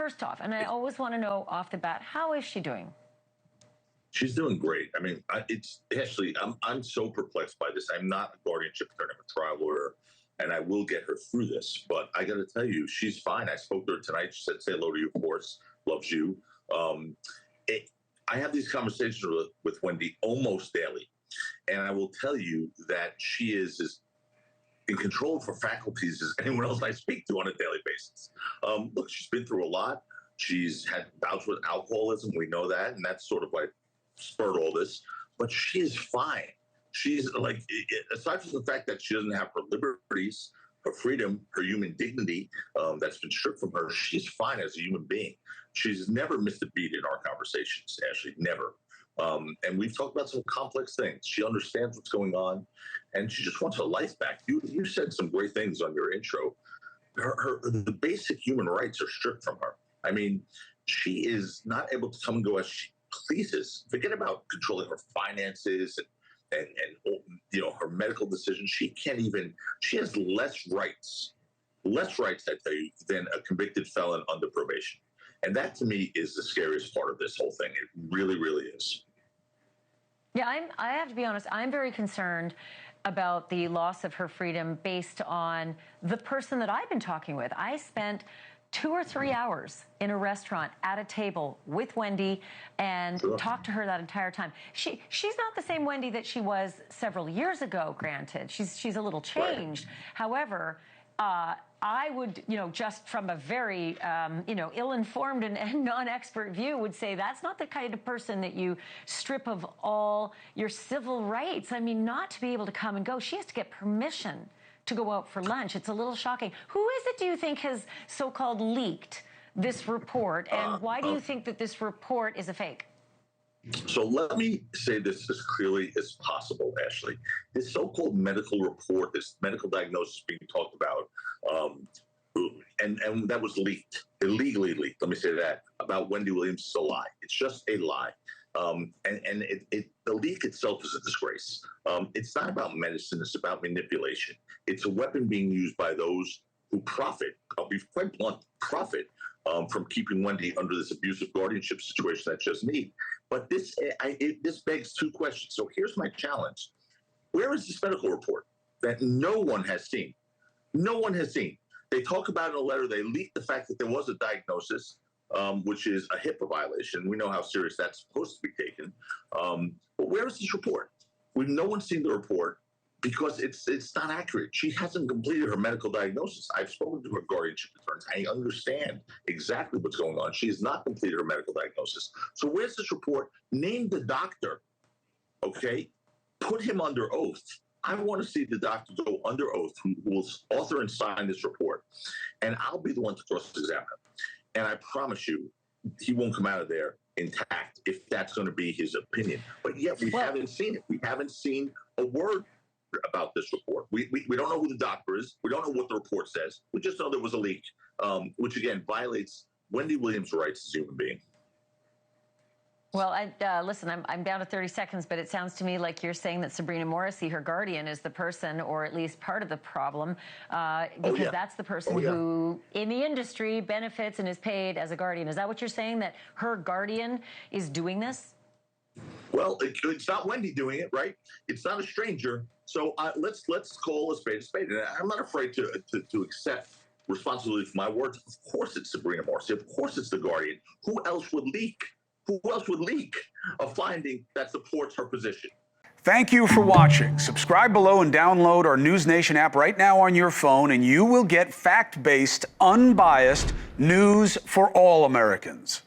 first off, and I always want to know off the bat, how is she doing? She's doing great. I mean, it's Ashley. I'm so perplexed by this. I'm not a guardianship attorney. I'm a trial lawyer, and I will get her through this. But I got to tell you, she's fine. I spoke to her tonight. She said, "Say hello to you, of course. Loves you." I have these conversations with Wendy almost daily, and I will tell you that she is as in control of her faculties as anyone else I speak to on a daily basis. Look, she's been through a lot. She's had bouts with alcoholism. We know that, and that's sort of like spurred all this, but she is fine. She's like, aside from the fact that she doesn't have her liberties, her freedom, her human dignity that's been stripped from her, she's fine as a human being. She's never missed a beat in our conversations, Ashley, never. And we've talked about some complex things. She understands what's going on, and she just wants her life back. You said some great things on your intro. The basic human rights are stripped from her. I mean, she is not able to come and go as she pleases. Forget about controlling her finances and you know, her medical decisions. She can't even. She has less rights, I tell you, than a convicted felon under probation. And that to me is the scariest part of this whole thing. It really, really is. Yeah, I have to be honest, I'm very concerned about the loss of her freedom based on the person that I've been talking with. I spent 2 or 3 hours in a restaurant at a table with Wendy and talked to her that entire time. She's not the same Wendy that she was several years ago, granted. She's a little changed. Right. However, I would, you know, just from a very, you know, ill-informed and non-expert view, would say that's not the kind of person that you strip of all your civil rights. I mean, not to be able to come and go. She has to get permission to go out for lunch. It's a little shocking. Who is it, do you think, has so-called leaked this report, and why do you think that this report is a fake? So let me say this as clearly as possible, Ashley. This so-called medical report, this medical diagnosis being talked about, and that was leaked, illegally leaked, let me say that, about Wendy Williams is a lie. It's just a lie. The leak itself is a disgrace. It's not about medicine, it's about manipulation. It's a weapon being used by those who profit, I'll be quite blunt, profit from keeping Wendy under this abusive guardianship situation that she doesn't need. But this begs 2 questions. So here's my challenge. Where is this medical report that no one has seen? No one has seen. They talk about it in a letter. They leaked the fact that there was a diagnosis, which is a HIPAA violation. We know how serious that's supposed to be taken. But where is this report? No one's seen the report because it's not accurate. She hasn't completed her medical diagnosis. I've spoken to her guardianship attorneys. I understand exactly what's going on. She has not completed her medical diagnosis. So where's this report? Name the doctor, okay? Put him under oath. I want to see the doctor go under oath who will author and sign this report. And I'll be the one to cross-examine him. And I promise you, he won't come out of there intact if that's going to be his opinion. But yet we haven't seen it. We haven't seen a word about this report. We don't know who the doctor is. We don't know what the report says. We just know there was a leak, which again violates Wendy Williams' rights as a human being. Well, listen, I'm down to 30 seconds, but it sounds to me like you're saying that Sabrina Morrissey, her guardian, is the person, or at least part of the problem, because that's the person who, in the industry, benefits and is paid as a guardian. Is that what you're saying, that her guardian is doing this? Well, it's not Wendy doing it, right? It's not a stranger. So let's call a spade a spade. And I'm not afraid to accept responsibility for my words. Of course it's Sabrina Morrissey. Of course it's the guardian. Who else would leak? Who else would leak a finding that supports her position? Thank you for watching. Subscribe below and download our NewsNation app right now on your phone, and you will get fact-based, unbiased news for all Americans.